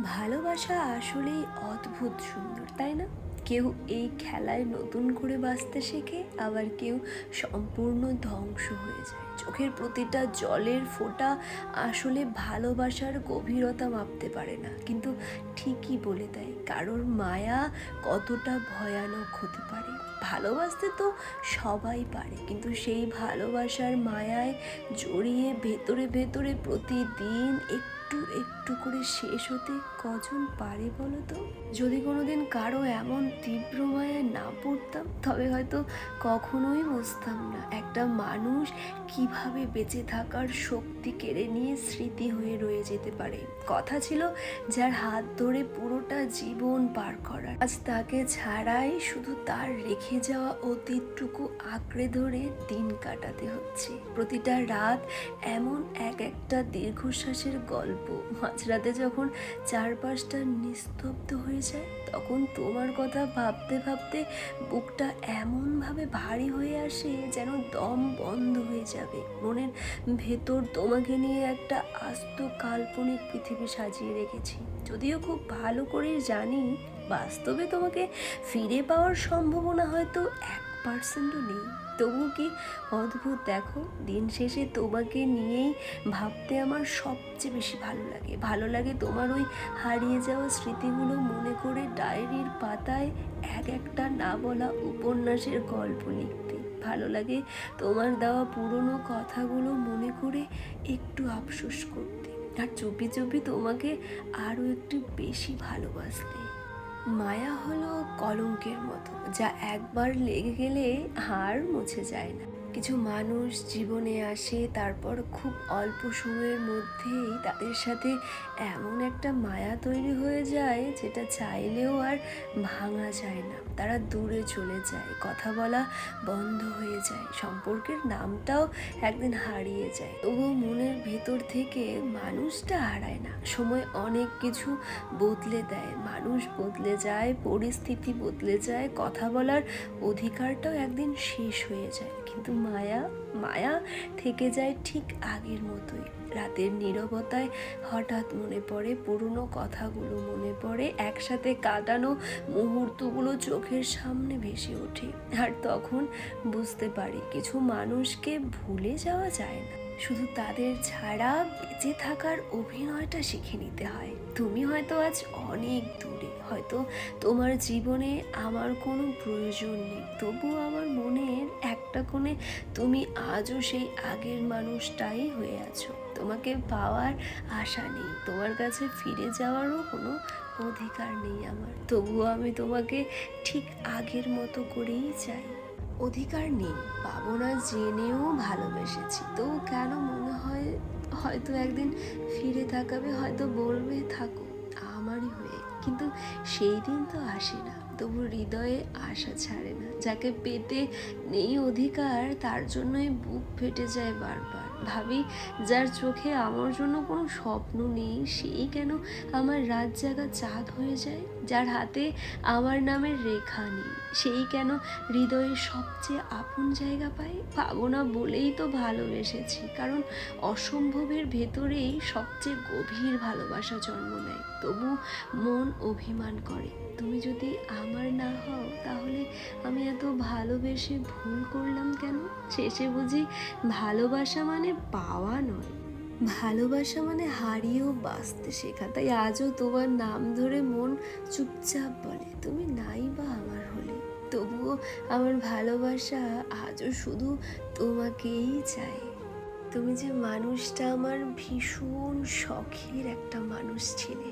ভালোবাসা আসলেই অদ্ভুত সুন্দর, তাই না? কেউ এই খেলায় নতুন করে বাঁচতে শেখে, আবার কেউ সম্পূর্ণ ধ্বংস হয়ে যায়। চোখের প্রতিটা জলের ফোঁটা আসলে ভালোবাসার গভীরতা মাপতে পারে না, কিন্তু ঠিকই বলে দেয় কারোর মায়া কতটা ভয়ানক হতে পারে। ভালোবাসতে তো সবাই পারে, কিন্তু সেই ভালোবাসার মায়ায় জড়িয়ে ভেতরে ভেতরে প্রতিদিন একটু একটু করে শেষ হতে কজন পারে বলো তো? যদি কোনোদিন কারো এমন তীব্র মায়ায় না পড়তাম, তবে হয়তো কখনোই বুঝতাম না একটা মানুষ কিভাবে বেঁচে থাকার শক্তি কেড়ে নিয়ে স্মৃতি হয়ে রয়ে যেতে পারে। কথা ছিল যার হাত ধরে পুরোটা জীবন পার করার, আজ তাকে ছাড়াই শুধু তার রেখে যাওয়া অতীতটুকু আঁকড়ে ধরে দিন কাটাতে হচ্ছে। প্রতিটা রাত এমন একটা দীর্ঘশ্বাসের গল্প। মাঝরাতে যখন চারপাশটা নিস্তব্ধ হয়ে যায়, তখন তোমার কথা ভাবতে ভাবতে বুকটা এমনভাবে ভারী হয়ে আসে যেন দম বন্ধ হয়ে যাবে। মনের ভেতর তোমাকে নিয়ে একটা আস্ত কাল্পনিক পৃথিবী সাজিয়ে রেখেছি, যদিও খুব ভালো করে জানি বাস্তবে তোমাকে ফিরে পাওয়ার সম্ভাবনা হয়তো 1%ও নেই। তবু কি অদ্ভুত দেখো, দিন শেষে তোমাকে নিয়েই ভাবতে আমার সবচেয়ে বেশি ভালো লাগে তোমার ওই হারিয়ে যাওয়া স্মৃতিগুলো মনে করে ডায়েরির পাতায় একটা না বলা উপন্যাসের গল্প লিখতে। ভালো লাগে তোমার দেওয়া পুরনো কথাগুলো মনে করে একটু আফসোস করতে, আর চুপি চুপি তোমাকে আরও একটু বেশি ভালোবাসতে। মায়া হলো কলঙ্কের মতো, যা একবার লেগে গেলে আর মুছে যায় না। কিছু মানুষ জীবনে আসে, তারপর খুব অল্প সময়ের মধ্যেই তাদের সাথে এমন একটা মায়া তৈরি হয়ে যায় যেটা চাইলেও আর ভাঙা যায় না। তারা দূরে চলে যায়, কথা বলা বন্ধ হয়ে যায়, সম্পর্কের নামটাও একদিন হারিয়ে যায়। তবুও মনের ভেতর থেকে মানুষটা হারায় না। সময় অনেক কিছু বদলে দেয়, মানুষ বদলে যায়, পরিস্থিতি বদলে যায়, কথা বলার অধিকারটাও একদিন শেষ হয়ে যায়, কিন্তু মায়া থেকে যায় ঠিক আগের মতোই। রাতের নীরবতায় হঠাৎ মনে পড়ে পুরনো কথাগুলো, মনে পড়ে একসাথে কাটানো মুহূর্তগুলো চোখের সামনে ভেসে ওঠে। আর তখন বুঝতে পারি কিছু মানুষকে ভুলে যাওয়া যায় না, শুধু তাদের ছাড়া বেঁচে থাকার অভিনয়টা শিখে নিতে হয়। তুমি হয়তো আজ অনেক দূরে, হয়তো তোমার জীবনে আমার কোনো প্রয়োজন নেই, তবুও আমার মনের একটা কোণে তুমি আজও সেই আগের মানুষটাই হয়ে আছো। তোমাকে পাওয়ার আশা নেই, তোমার কাছে ফিরে যাওয়ারও কোনো অধিকার নেই আমার, তবুও আমি তোমাকে ঠিক আগের মতো করেই চাই। অধিকার নেই, পাবো না জেনেও ভালোবেসেছি, তো কেন মনে হয় হয়তো একদিন ফিরে তাকাবে, হয়তো বলবে থাকো আমারই হয়ে, কিন্তু সেই দিন তো আসে না। তবু হৃদয়ে আশা ছাড়ে না, যাকে পেতে নেই অধিকার তার জন্যই বুক ফেটে যায় বারবার। ভাবি যার চোখে আমার জন্য কোনো স্বপ্ন নেই, সেই কেন আমার রাত জাগা চাঁদ হয়ে যায়। যার হাতে আমার নামের রেখা নেই, সেই কেন হৃদয়ের সবচেয়ে আপন জায়গা পায়। পাবো না বলেই তো ভালোবেসেছি, কারণ অসম্ভবের ভেতরেই সবচেয়ে গভীর ভালোবাসা জন্ম নেয়। তবু মন অভিমান করে, তুমি যদি আমার না হও তাহলে আমি এত ভালোবেসে ভুল করলাম কেন? শেষে বুঝি ভালোবাসা মানে পাওয়া নয়, ভালোবাসা মানে হারিয়েও বাঁচতে শেখা। তাই আজও তোমার নাম ধরে মন চুপচাপ বলে তুমি নাই বা আমার হলে, তবুও আমার ভালোবাসা আজও শুধু তোমাকেই চাই। তুমি যে মানুষটা আমার ভীষণ শখের একটা মানুষ ছিলে।